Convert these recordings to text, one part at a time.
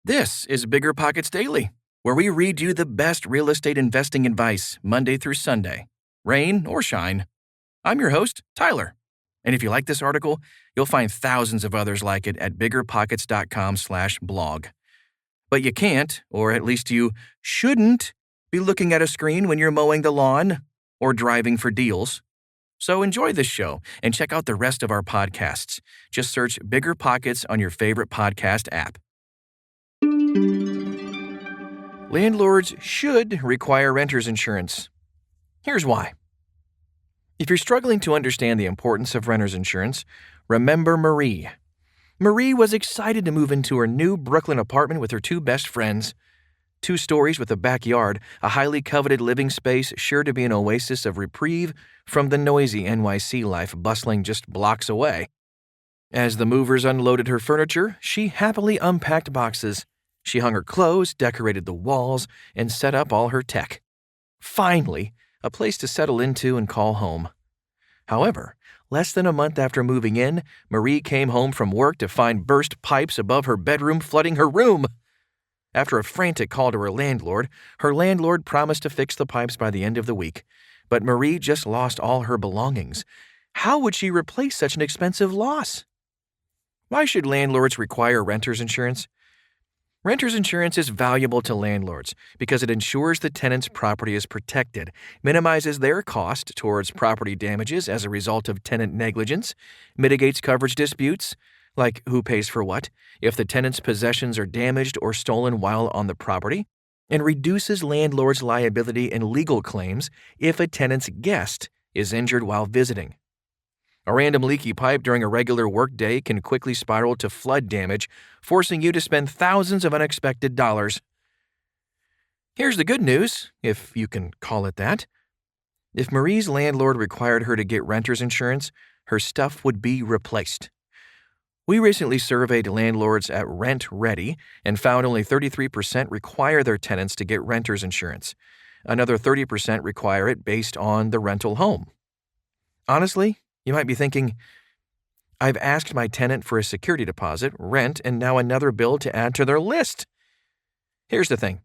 This is BiggerPockets Daily, where we read you the best real estate investing advice Monday through Sunday, rain or shine. I'm your host, Tyler. And if you like this article, you'll find thousands of others like it at biggerpockets.com/blog. But you can't, or at least you shouldn't, be looking at a screen when you're mowing the lawn or driving for deals. So enjoy this show and check out the rest of our podcasts. Just search BiggerPockets on your favorite podcast app. Landlords should require renters insurance. Here's why. If you're struggling to understand the importance of renters insurance, remember Marie. Marie was excited to move into her new Brooklyn apartment with her two best friends. 2 stories with a backyard, a highly coveted living space sure to be an oasis of reprieve from the noisy NYC life bustling just blocks away. As the movers unloaded her furniture, she happily unpacked boxes. She hung her clothes, decorated the walls, and set up all her tech. Finally, a place to settle into and call home. However, less than a month after moving in, Marie came home from work to find burst pipes above her bedroom flooding her room. After a frantic call to her landlord promised to fix the pipes by the end of the week. But Marie just lost all her belongings. How would she replace such an expensive loss? Why should landlords require renters insurance? Renters insurance is valuable to landlords because it ensures the tenant's property is protected, minimizes their cost towards property damages as a result of tenant negligence, mitigates coverage disputes, like who pays for what, if the tenant's possessions are damaged or stolen while on the property, and reduces landlord's liability in legal claims if a tenant's guest is injured while visiting. A random leaky pipe during a regular workday can quickly spiral to flood damage, forcing you to spend thousands of unexpected dollars. Here's the good news, if you can call it that. If Marie's landlord required her to get renter's insurance, her stuff would be replaced. We recently surveyed landlords at Rent Ready and found only 33% require their tenants to get renter's insurance. Another 30% require it based on the rental home. Honestly, you might be thinking, I've asked my tenant for a security deposit, rent, and now another bill to add to their list. Here's the thing.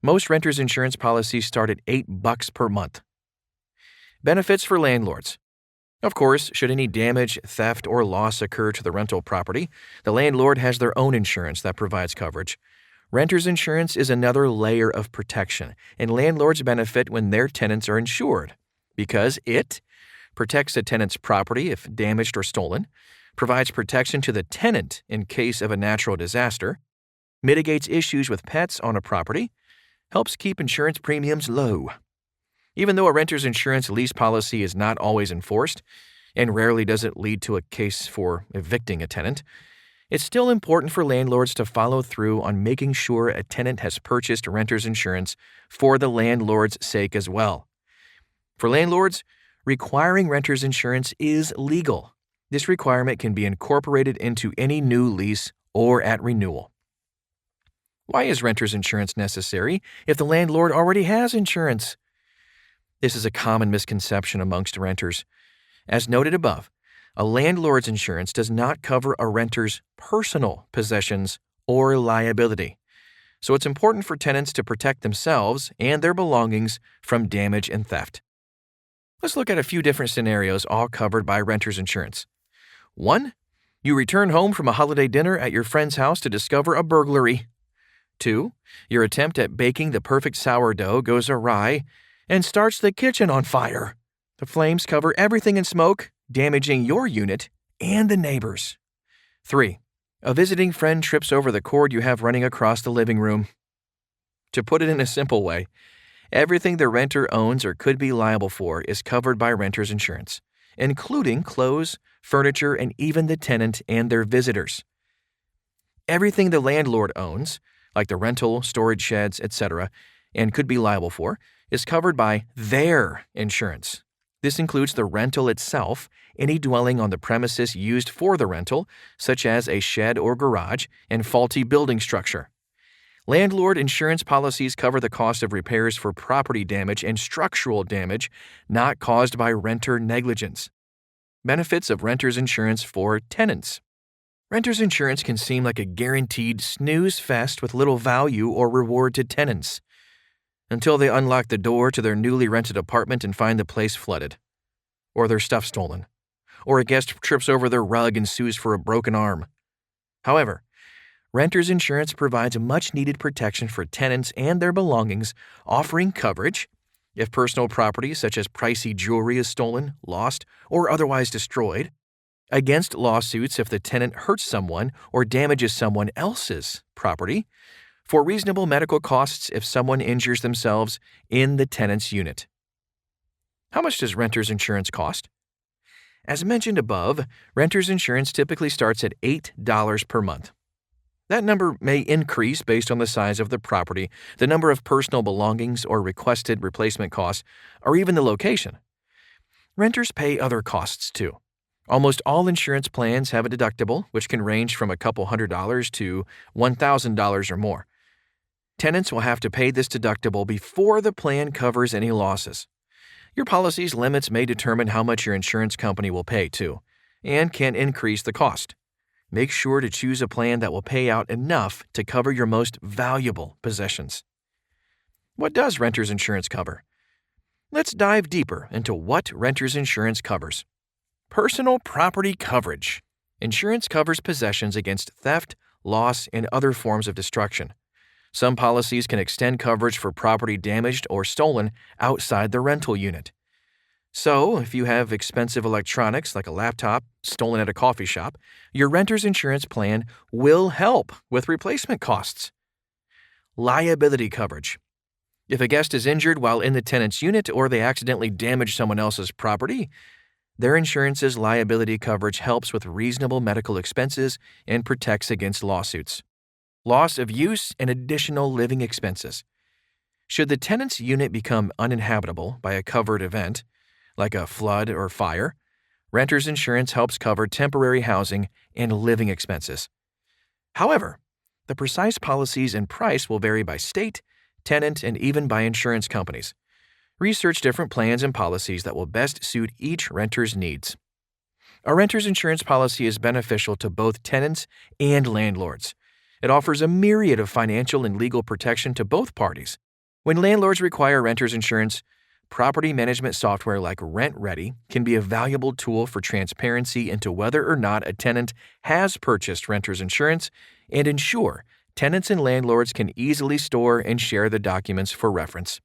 Most renters insurance policies start at $8 per month. Benefits for landlords. Of course, should any damage, theft, or loss occur to the rental property, the landlord has their own insurance that provides coverage. Renters insurance is another layer of protection, and landlords benefit when their tenants are insured because it protects a tenant's property if damaged or stolen, provides protection to the tenant in case of a natural disaster, mitigates issues with pets on a property, helps keep insurance premiums low. Even though a renter's insurance lease policy is not always enforced, and rarely does it lead to a case for evicting a tenant, it's still important for landlords to follow through on making sure a tenant has purchased renter's insurance for the landlord's sake as well. For landlords, requiring renter's insurance is legal. This requirement can be incorporated into any new lease or at renewal. Why is renter's insurance necessary if the landlord already has insurance? This is a common misconception amongst renters. As noted above, a landlord's insurance does not cover a renter's personal possessions or liability. So it's important for tenants to protect themselves and their belongings from damage and theft. Let's look at a few different scenarios all covered by renter's insurance. 1. You return home from a holiday dinner at your friend's house to discover a burglary. 2. Your attempt at baking the perfect sourdough goes awry and starts the kitchen on fire. The flames cover everything in smoke, damaging your unit and the neighbors. 3. A visiting friend trips over the cord you have running across the living room. To put it in a simple way, everything the renter owns or could be liable for is covered by renter's insurance, including clothes, furniture, and even the tenant and their visitors. Everything the landlord owns, like the rental, storage sheds, etc., and could be liable for, is covered by their insurance. This includes the rental itself, any dwelling on the premises used for the rental, such as a shed or garage, and faulty building structure. Landlord insurance policies cover the cost of repairs for property damage and structural damage not caused by renter negligence. Benefits of renter's insurance for tenants. Renter's insurance can seem like a guaranteed snooze fest with little value or reward to tenants, until they unlock the door to their newly rented apartment and find the place flooded, or their stuff stolen, or a guest trips over their rug and sues for a broken arm. However, renter's insurance provides much-needed protection for tenants and their belongings, offering coverage if personal property such as pricey jewelry is stolen, lost, or otherwise destroyed, against lawsuits if the tenant hurts someone or damages someone else's property, for reasonable medical costs if someone injures themselves in the tenant's unit. How much does renter's insurance cost? As mentioned above, renter's insurance typically starts at $8 per month. That number may increase based on the size of the property, the number of personal belongings or requested replacement costs, or even the location. Renters pay other costs too. Almost all insurance plans have a deductible, which can range from a couple $100 to $1,000 or more. Tenants will have to pay this deductible before the plan covers any losses. Your policy's limits may determine how much your insurance company will pay too, and can increase the cost. Make sure to choose a plan that will pay out enough to cover your most valuable possessions. What does renter's insurance cover? Let's dive deeper into what renter's insurance covers. Personal property coverage. Insurance covers possessions against theft, loss, and other forms of destruction. Some policies can extend coverage for property damaged or stolen outside the rental unit. So, if you have expensive electronics like a laptop stolen at a coffee shop, your renter's insurance plan will help with replacement costs. Liability coverage. If a guest is injured while in the tenant's unit or they accidentally damage someone else's property, their insurance's liability coverage helps with reasonable medical expenses and protects against lawsuits. Loss of use and additional living expenses. Should the tenant's unit become uninhabitable by a covered event, like a flood or fire, renter's insurance helps cover temporary housing and living expenses. However, the precise policies and price will vary by state, tenant, and even by insurance companies. Research different plans and policies that will best suit each renter's needs. A renter's insurance policy is beneficial to both tenants and landlords. It offers a myriad of financial and legal protection to both parties. When landlords require renter's insurance, property management software like RentReady can be a valuable tool for transparency into whether or not a tenant has purchased renter's insurance and ensure tenants and landlords can easily store and share the documents for reference.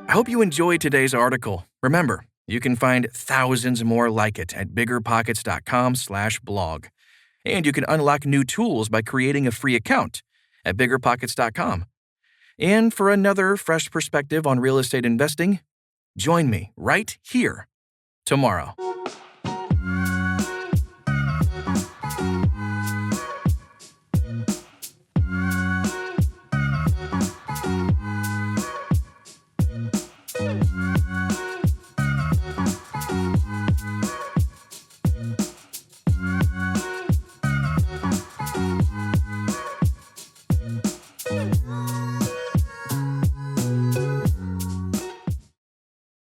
I hope you enjoyed today's article. Remember, you can find thousands more like it at BiggerPockets.com/blog. And you can unlock new tools by creating a free account at BiggerPockets.com. And for another fresh perspective on real estate investing, join me right here tomorrow.